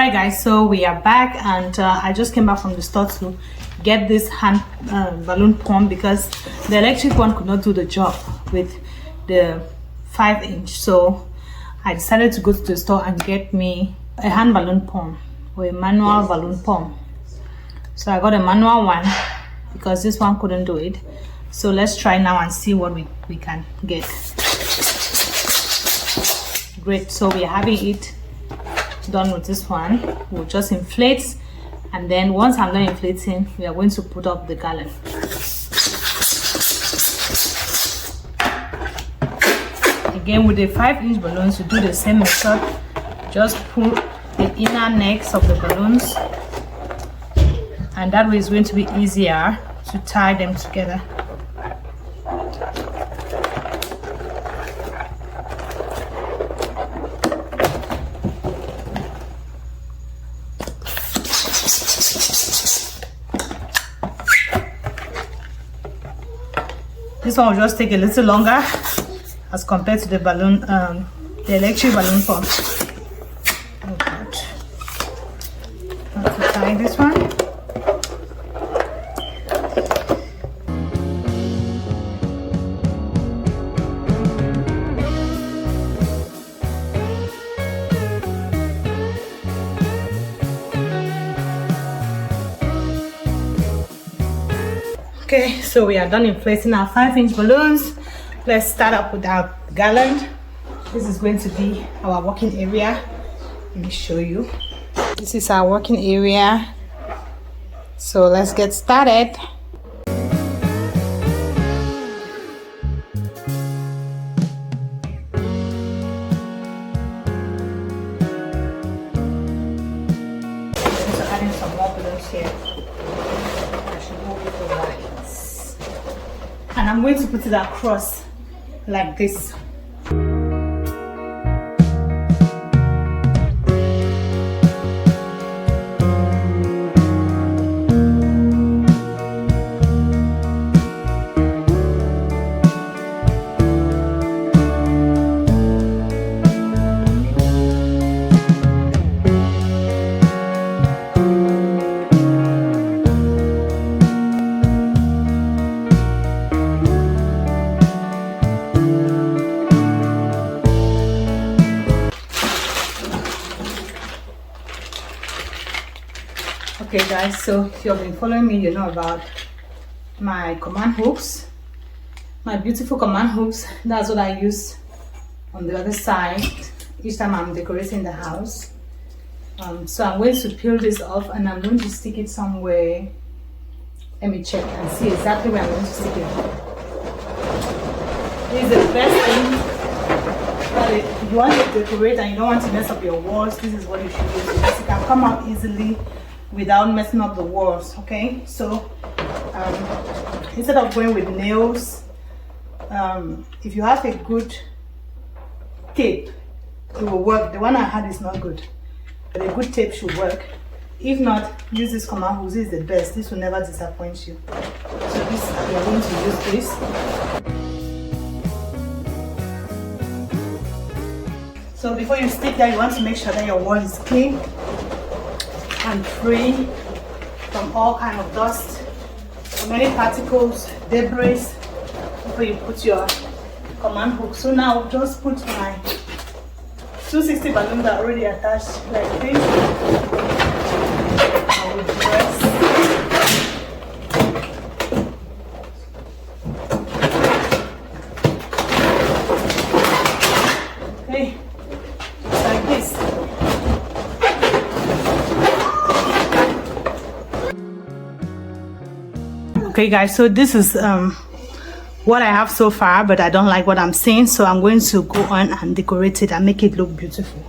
Alright guys, so we are back, and I just came back from the store to get this hand balloon pump because the electric one could not do the job with the 5-inch. So I decided to go to the store and get me a hand balloon pump or a manual balloon pump. So I got a manual one because this one couldn't do it. So let's try now and see what we can get. Great, so we are having it done with this one. We'll just inflate, and then once I'm done inflating, we are going to put up the garland. Again, with the 5-inch balloons, you do the same method. Just pull the inner necks of the balloons, and that way it's going to be easier to tie them together. This one will just take a little longer as compared to the balloon, the electric balloon pump. Oh God. I have to tie this one. Okay, so we are done inflating our 5-inch balloons. Let's start up with our garland. This is going to be our working area. Let me show you. This is our working area. So let's get started. So adding some more balloons here. And I'm going to put it across like this. Okay guys, so if you've been following me, you know about my command hooks, my beautiful command hooks. That's what I use on the other side each time I'm decorating the house. So I'm going to peel this off and I'm going to stick it somewhere. Let me check and see exactly where I'm going to stick it. This is the best thing. But if you want to decorate and you don't want to mess up your walls, this is what you should use because it can come out easily without messing up the walls. Okay, so instead of going with nails, if you have a good tape, it will work. The one I had is not good, but a good tape should work. If not, use this command hook. This is the best. This will never disappoint you. So this, we are going to use this. So before you stick that, you want to make sure that your wall is clean and free from all kind of dust, from any particles, debris, before you put your command hook. So now I'll just put my 260 balloons that are already attached like this. I will press. Okay, like this. Okay guys, so this is what I have so far, but I don't like what I'm seeing, so I'm going to go on and decorate it and make it look beautiful.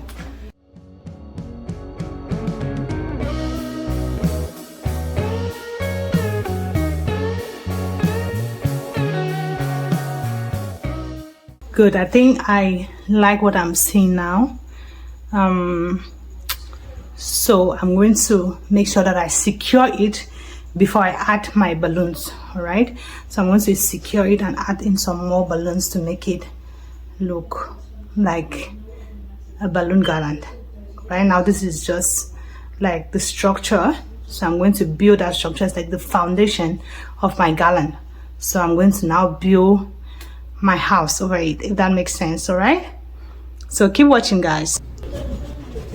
Good, I think I like what I'm seeing now. So I'm going to make sure that I secure it before I add my balloons. All right, so I'm going to secure it and add in some more balloons to make it look like a balloon garland. Right now this is just like the structure. So I'm going to build that structure. It's like the foundation of my garland. So I'm going to now build my house over it, if that makes sense. All right, so keep watching, guys.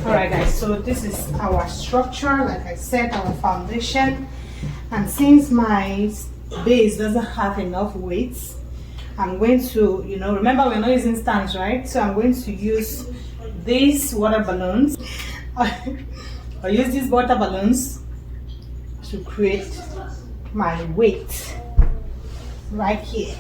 All right, guys, so this is our structure, like I said, our foundation. And since my base doesn't have enough weight, I'm going to, remember we're not using stands, right? So I'm going to use these water balloons. I use these water balloons to create my weight right here.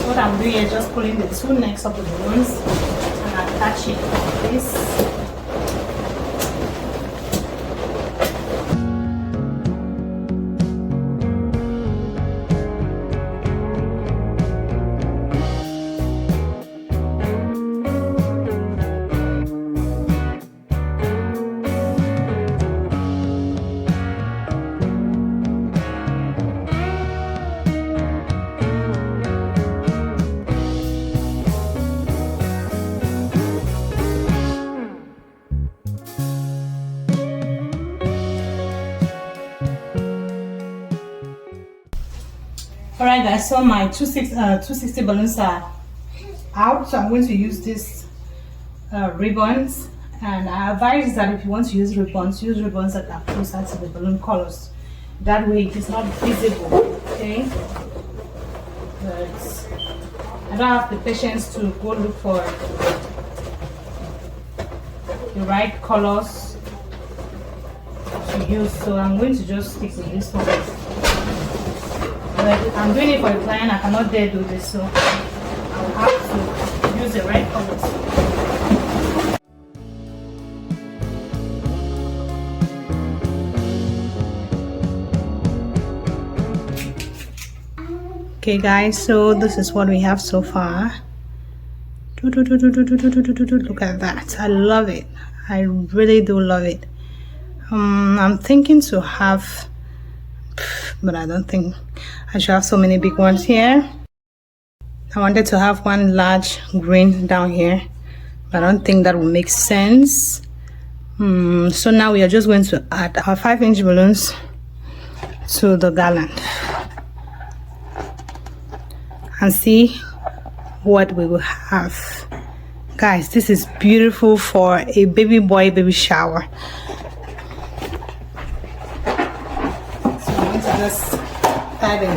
What I'm doing is just pulling the two necks of the balloons and attaching this. Alright, guys, so my 260 balloons are out, so I'm going to use these ribbons. And I advise that if you want to use ribbons that are closer to the balloon colors. That way it is not visible, okay? But I don't have the patience to go look for the right colors to use, so I'm going to just stick with this one. But I'm doing it for a client, I cannot dare do this, so I'll have to use the right colors. Okay, guys, so this is what we have so far. Look at that. I love it. I really do love it. I'm thinking to have, but I don't think I should have so many big ones here. I wanted to have one large green down here, but I don't think that will make sense. So now we are just going to add our 5-inch balloons to the garland and see what we will have. Guys, this is beautiful for a baby boy baby shower. So I'm going to just tie them.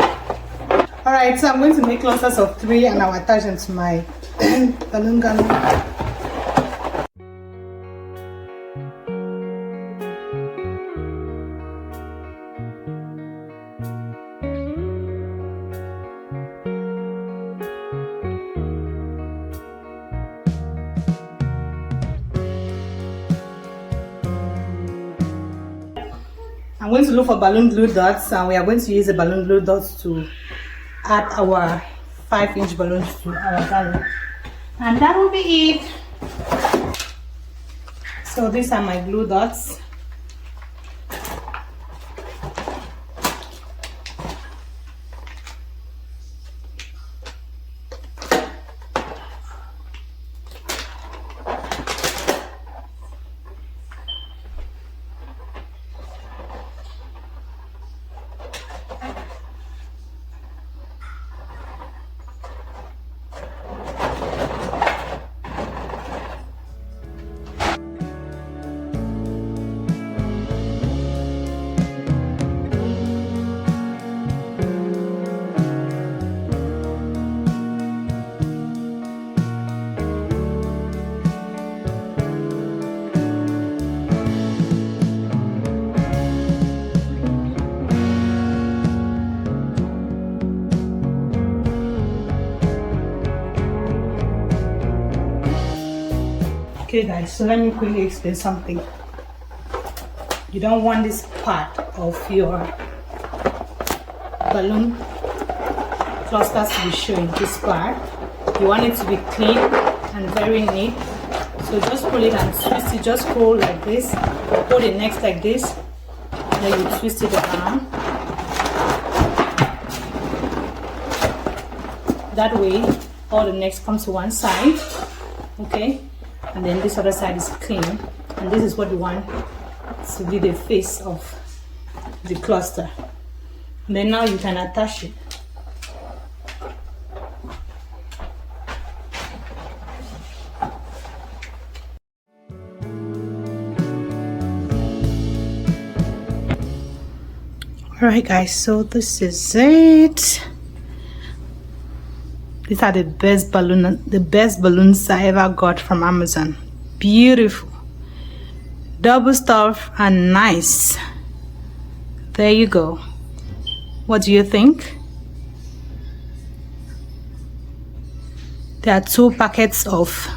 Alright, so I'm going to make clusters of 3 and I'll attach them to my balloon garland. I'm going to look for balloon glue dots, and we are going to use the balloon glue dots to add our 5-inch balloons to our garland. And that will be it. So these are my glue dots. Okay guys, so let me quickly explain something. You don't want this part of your balloon clusters to be showing, this part. You want it to be clean and very neat. So just pull it and twist it. Just pull like this, hold it next like this, then you twist it around. That way all the necks come to one side, okay, and then this other side is clean, and this is what you want to be the face of the cluster. And then now you can attach it. Alright guys, so this is it. These are the best balloons I ever got from Amazon. Beautiful, double stuff and nice. There you go. What do you think? There are 2 packets of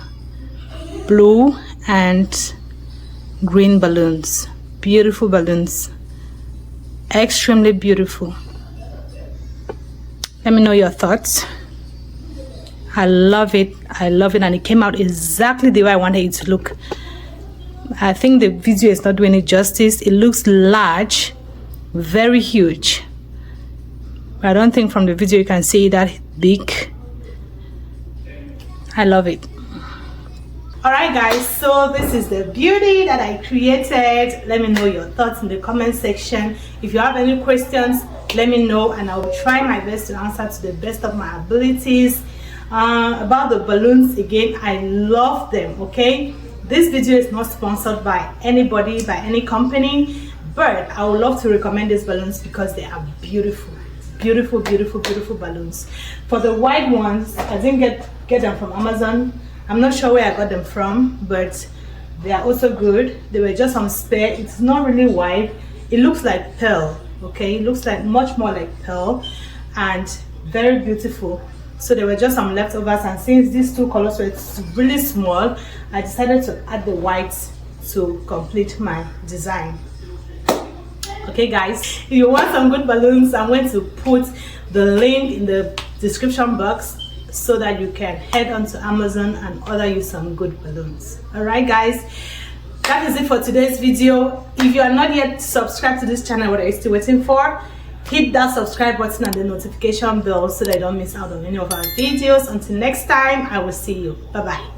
blue and green balloons. Beautiful balloons. Extremely beautiful. Let me know your thoughts. I love it, and it came out exactly the way I wanted it to look. I think the video is not doing it justice. It looks large, very huge. I don't think from the video you can see that big. I love it. Alright guys, so this is the beauty that I created. Let me know your thoughts in the comment section. If you have any questions, let me know and I will try my best to answer to the best of my abilities. About the balloons, again, I love them, okay? This video is not sponsored by anybody, by any company, but I would love to recommend these balloons because they are beautiful. Beautiful, beautiful, beautiful balloons. For the white ones, I didn't get them from Amazon. I'm not sure where I got them from, but they are also good. They were just on spare. It's not really white. It looks like pearl, okay? It looks like much more like pearl and very beautiful. So there were just some leftovers, and since these 2 colors were really small, I decided to add the whites to complete my design. Okay guys, if you want some good balloons, I'm going to put the link in the description box so that you can head on to Amazon and order you some good balloons. Alright guys, that is it for today's video. If you are not yet subscribed to this channel, what are you still waiting for? Hit that subscribe button and the notification bell so that you don't miss out on any of our videos. Until next time, I will see you. Bye bye.